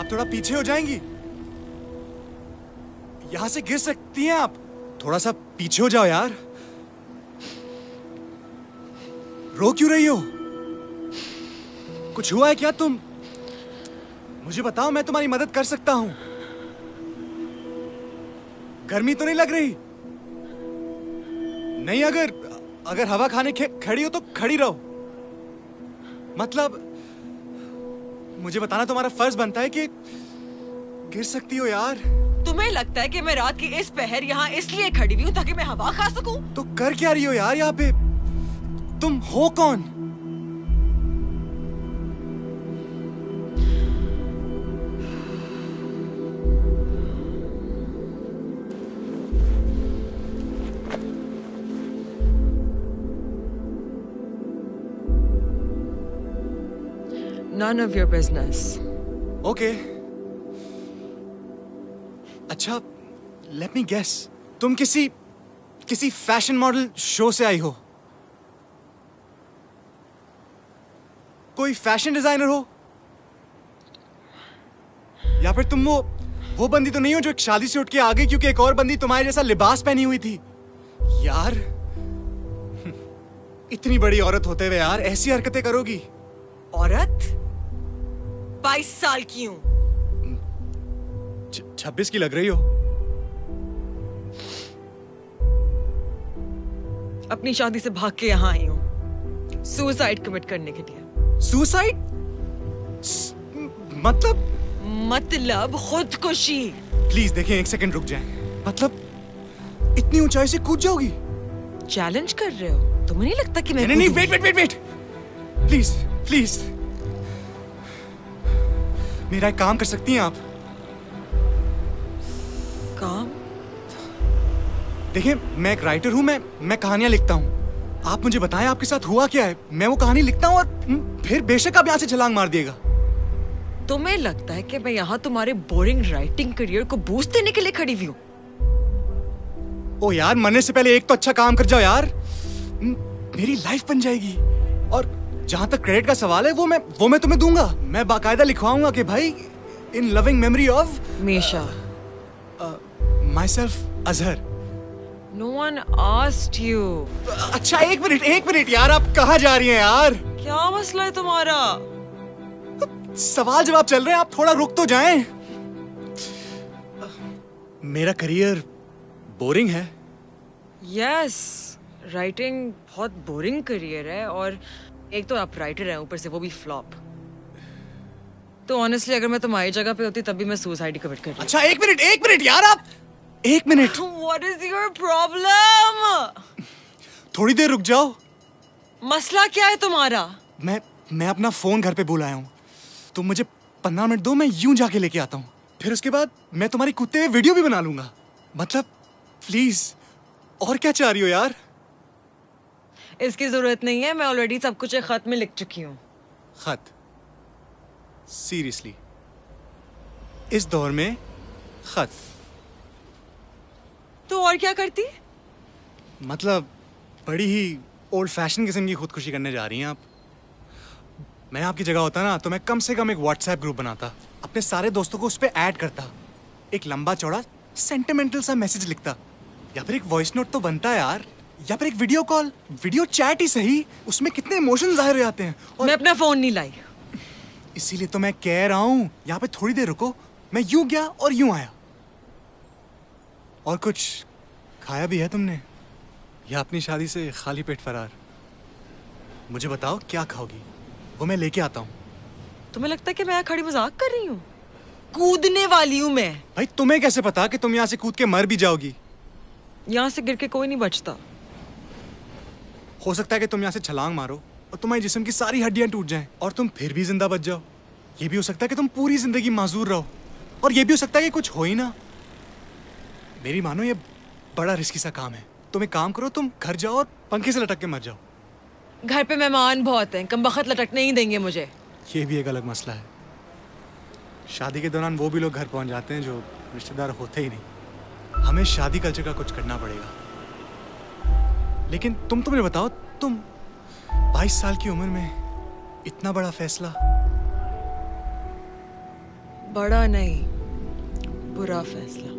आप थोड़ा पीछे हो जाएंगी? यहां से गिर सकती हैं आप। थोड़ा सा पीछे हो जाओ यार। रो क्यों रही हो? कुछ हुआ है क्या? तुम मुझे बताओ, मैं तुम्हारी मदद कर सकता हूं। गर्मी तो नहीं लग रही? नहीं, अगर हवा खाने खड़ी हो तो खड़ी रहो। मतलब मुझे बताना तुम्हारा फर्ज बनता है कि गिर सकती हो यार। तुम्हें लगता है कि मैं रात की इस पहर यहाँ इसलिए खड़ी हुई हूँ ताकि मैं हवा खा सकूं? तो कर क्या रही हो यार यहाँ पे? तुम हो कौन? None of your business. Okay. अच्छा, लेट मी गेस, तुम किसी फैशन मॉडल शो से आई हो? कोई फैशन डिजाइनर हो? या फिर तुम वो बंदी तो नहीं हो जो एक शादी से उठ के आ गई क्योंकि एक और बंदी तुम्हारे जैसा लिबास पहनी हुई थी? यार, इतनी बड़ी औरत होते हुए यार ऐसी हरकतें करोगी? औरत? 22 साल की हूँ। 26 की लग रही हो। अपनी शादी से भाग के यहाँ आई हूँ सुसाइड कमिट करने के लिए। सुसाइड? मतलब खुदकुशी। प्लीज देखें, एक सेकंड रुक जाएं। मतलब इतनी ऊंचाई से कूद जाओगी? चैलेंज कर रहे हो? तुम्हें नहीं लगता कि मैं नहीं, वेट, प्लीज प्लीज, मेरा एक काम कर सकती हैं आप? काम? देखिए, मैं एक राइटर हूं, मैं कहानियां लिखता हूं। आप मुझे बताएं आपके साथ हुआ क्या है। मैं वो कहानी लिखता हूं और फिर बेशक आप यहां से छलांग मार दिएगा। तुम्हें लगता है कि मैं यहाँ तुम्हारे बोरिंग राइटिंग करियर को बूस्ट देने के लिए खड़ी हुई हूँ? ओ यार, मरने से पहले एक तो अच्छा काम कर जाओ यार, मेरी लाइफ बन जाएगी। और जहां तक क्रेडिट का सवाल है, वो मैं तुम्हें दूंगा। मैं बाकायदा लिखवाऊंगा कि भाई, in loving memory of Misha, myself Azhar. No one asked you. अच्छा, एक मिनट यार, आप कहाँ जा रही हैं यार? क्या मसला है तुम्हारा? सवाल जवाब चल रहे हैं, आप थोड़ा रुक तो जाएं। मेरा करियर बोरिंग है। Yes, राइटिंग बहुत बोरिंग करियर है, और एक तो आप राइटर हैं, ऊपर से वो भी फ्लॉप। तो ऑनेस्टली अगर मैं तुम्हारी जगह पे होती तब भी मैं सुसाइड कमिट करती। अच्छा, एक मिनट यार, आप एक minute. What is your problem? थोड़ी देर रुक जाओ। मसला क्या है तुम्हारा? मैं अपना फोन घर पे भूल आया हूँ। तुम मुझे 15 मिनट दो, मैं यूं जाके लेके आता हूँ। फिर उसके बाद मैं तुम्हारी कुत्ते हुए वीडियो भी बना लूंगा। मतलब प्लीज, और क्या चाह रही हो यार? इसकी जरूरत नहीं है, मैं ऑलरेडी सब कुछ एक खत में लिख चुकी हूँ। खत? सीरियसली? इस दौर में खत? तो और क्या करती? मतलब बड़ी ही ओल्ड फैशन किस्म की खुदकुशी करने जा रही हैं आप। मैं आपकी जगह होता ना तो मैं कम से कम एक व्हाट्सएप ग्रुप बनाता, अपने सारे दोस्तों को उस पर ऐड करता, एक लंबा चौड़ा सेंटिमेंटल सा मैसेज लिखता, या फिर एक वॉइस नोट तो बनता है यार, या फिर एक वीडियो कॉल, वीडियो चैट ही सही, उसमें कितने इमोशन जाहिर हो जाते हैं। मैं अपना फोन नहीं लाई। इसीलिए तो मैं कह रहा हूँ, यहाँ पे थोड़ी देर रुको। मैं यूं गया और यूं आया। और कुछ खाया भी है तुमने, या अपनी शादी से खाली पेट फरार? मुझे बताओ क्या खाओगी, वो मैं लेके आता हूँ। तुम्हें लगता है कि मैं यहाँ खड़ी मजाक कर रही हूँ? कूदने वाली हूँ मैं। भाई, तुम्हें कैसे पता कि तुम यहाँ से कूद के मर भी जाओगी? यहाँ से गिर के कोई नहीं बचता। हो सकता है कि तुम यहाँ से छलांग मारो और तुम्हारे जिस्म की सारी हड्डियां टूट जाएं और तुम फिर भी जिंदा बच जाओ। ये भी हो सकता है कि तुम पूरी जिंदगी माजूर रहो, और ये भी हो सकता है कि कुछ हो ही ना। मेरी मानो, ये बड़ा रिस्की सा काम है। तुम एक काम करो, तुम घर जाओ और पंखे से लटक के मर जाओ। घर पे मेहमान बहुत हैं, कमबख्त लटकने ही देंगे मुझे। ये भी एक अलग मसला है। शादी के दौरान वो भी लोग घर पहुंच जाते हैं जो रिश्तेदार होते ही नहीं। हमें शादी कल्चर का कुछ करना पड़ेगा। लेकिन तुम मुझे बताओ, तुम 22 साल की उम्र में इतना बड़ा फैसला? बड़ा नहीं, बुरा फैसला।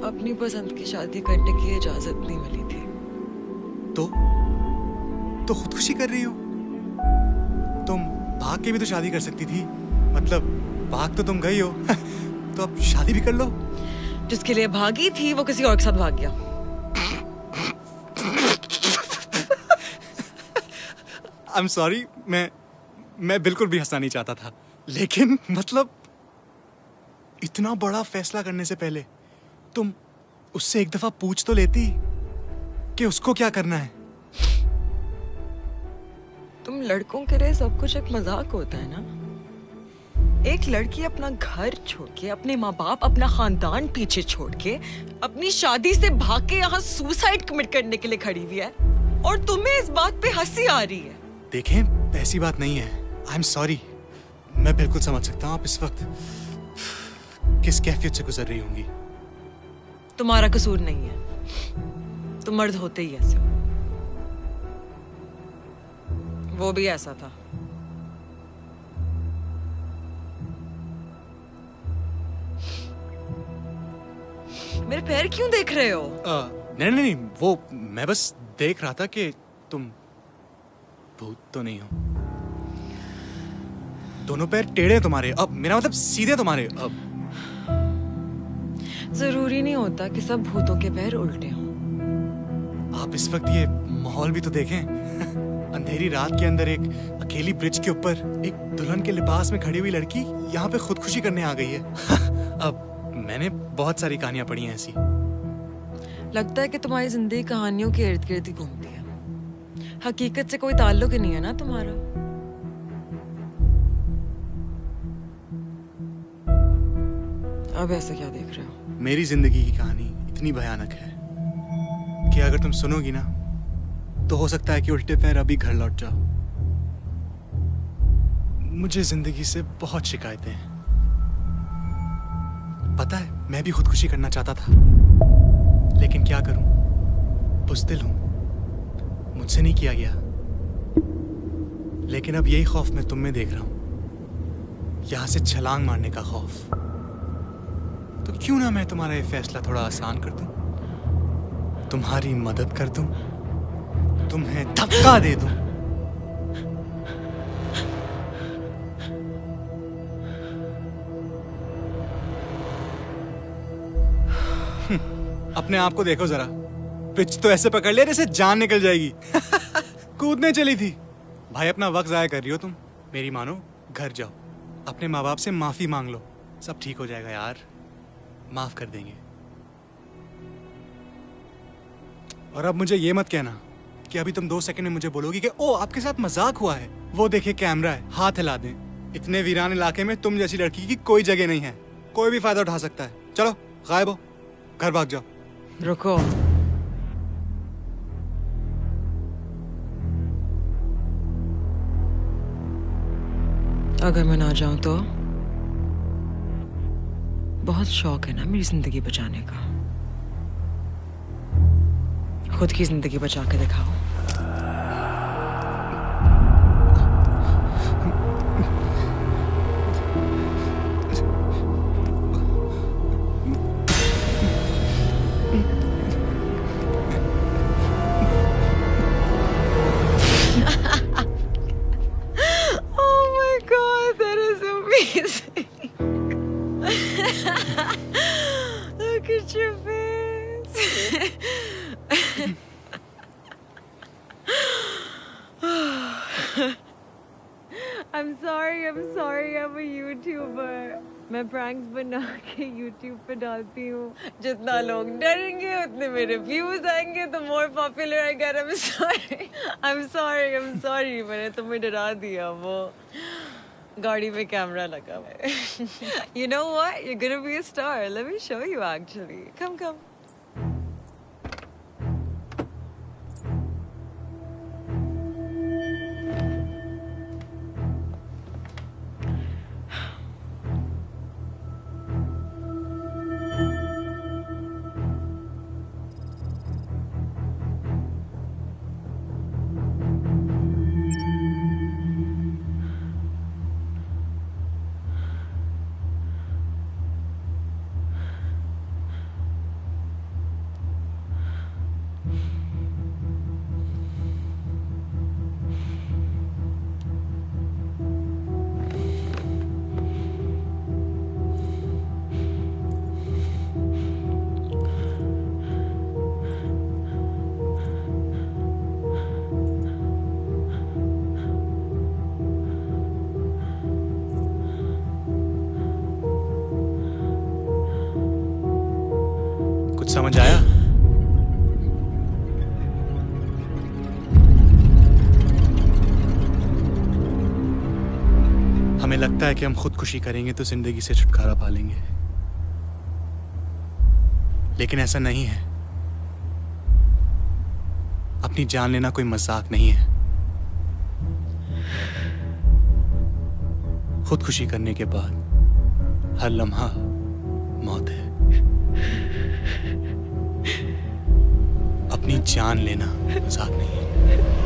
अपनी पसंद की शादी करने की इजाजत नहीं मिली थी। तो खुदकुशी कर रही हो? तुम भाग के भी तो शादी कर सकती थी। मतलब भाग तो तुम गई हो तो अब शादी भी कर लो। जिसके लिए भागी थी वो किसी और के साथ भाग गया। आई एम सॉरी, मैं बिल्कुल भी हंसना नहीं चाहता था, लेकिन मतलब इतना बड़ा फैसला करने से पहले तुम उससे एक दफा पूछ तो लेती कि उसको क्या करना है। तुम लड़कों के लिए सब कुछ एक मजाक होता है ना। एक लड़की अपना घर छोड़ के, अपने माँ बाप, अपना खानदान पीछे छोड़ के, अपनी शादी से भाग के यहाँ सुसाइड कमिट करने के लिए खड़ी हुई है, और तुम्हें इस बात पे हंसी आ रही है। देखें, ऐसी बात नहीं है। आई एम सॉरी, मैं बिल्कुल समझ सकता हूँ आप इस वक्त किस कैफियत से गुजर रही होंगी। तुम्हारा कसूर नहीं है, तुम मर्द होते ही ऐसे हो। वो भी ऐसा था। मेरे पैर क्यों देख रहे हो? नहीं, वो मैं बस देख रहा था कि तुम भूत तो नहीं हो। दोनों पैर टेढ़े तुम्हारे, अब मेरा मतलब सीधे तुम्हारे। अब जरूरी नहीं होता कि सब भूतों के पैर उल्टे हों। आप इस वक्त ये माहौल भी तो देखें। अंधेरी रात के अंदर एक अकेली ब्रिज के ऊपर एक दुल्हन के लिबास में खड़ी हुई लड़की यहाँ पे खुदकुशी करने आ गई है। अब मैंने बहुत सारी कहानियां पढ़ी हैं ऐसी। लगता है कि तुम्हारी जिंदगी कहानियों के इर्द गिर्द ही घूमती है। हकीकत से कोई ताल्लुक ही नहीं है ना तुम्हारा। अब ऐसा क्या देख रहे हो? मेरी जिंदगी की कहानी इतनी भयानक है कि अगर तुम सुनोगी ना तो हो सकता है कि उल्टे पैर अभी घर लौट जाओ। मुझे जिंदगी से बहुत शिकायतें हैं। पता है, मैं भी खुदकुशी करना चाहता था, लेकिन क्या करूं, बुज़दिल हूं, मुझसे नहीं किया गया। लेकिन अब यही खौफ मैं तुम में देख रहा हूं, यहां से छलांग मारने का खौफ। तो क्यों ना मैं तुम्हारा ये फैसला थोड़ा आसान कर दूं, तुम्हारी मदद कर दूं, तुम्हें धक्का दे दूं। अपने आप को देखो जरा, पिच तो ऐसे पकड़ लिया जैसे जान निकल जाएगी। कूदने चली थी। भाई, अपना वक्त जाया कर रही हो तुम। मेरी मानो, घर जाओ, अपने माँ बाप से माफी मांग लो, सब ठीक हो जाएगा यार, माफ कर देंगे। और अब मुझे ये मत कहना कि अभी तुम 2 सेकंड में मुझे बोलोगी कि ओ आपके साथ मजाक हुआ है, वो देखिए कैमरा है, हाथ हिला दें। इतने वीरान इलाके में तुम जैसी लड़की की कोई जगह नहीं है, कोई भी फायदा उठा सकता है। चलो गायब हो, घर भाग जाओ। रुको, अगर मैं ना जाऊं तो? बहुत शौक है ना मेरी जिंदगी बचाने का। खुद की जिंदगी बचा के दिखाओ। Oh my God, that is amazing. Look at your face. I'm sorry, I'm a YouTuber. मैं प्रैंक्स बना के YouTube पे डालती हूँ। जितना लोग डरेंगे उतने मेरे व्यूज आएंगे, तो more popular I get. I'm sorry, मैंने तुम्हें डरा दिया। वो गाड़ी में कैमरा लगा हुआ है। You know what? You're gonna be a star. Let me show you actually. Come. कुछ समझ आया? हमें लगता है कि हम खुदकुशी करेंगे तो जिंदगी से छुटकारा पा लेंगे, लेकिन ऐसा नहीं है। अपनी जान लेना कोई मजाक नहीं है। खुदकुशी करने के बाद हर लम्हा मौत है। अपनी जान लेना मजाक नहीं है।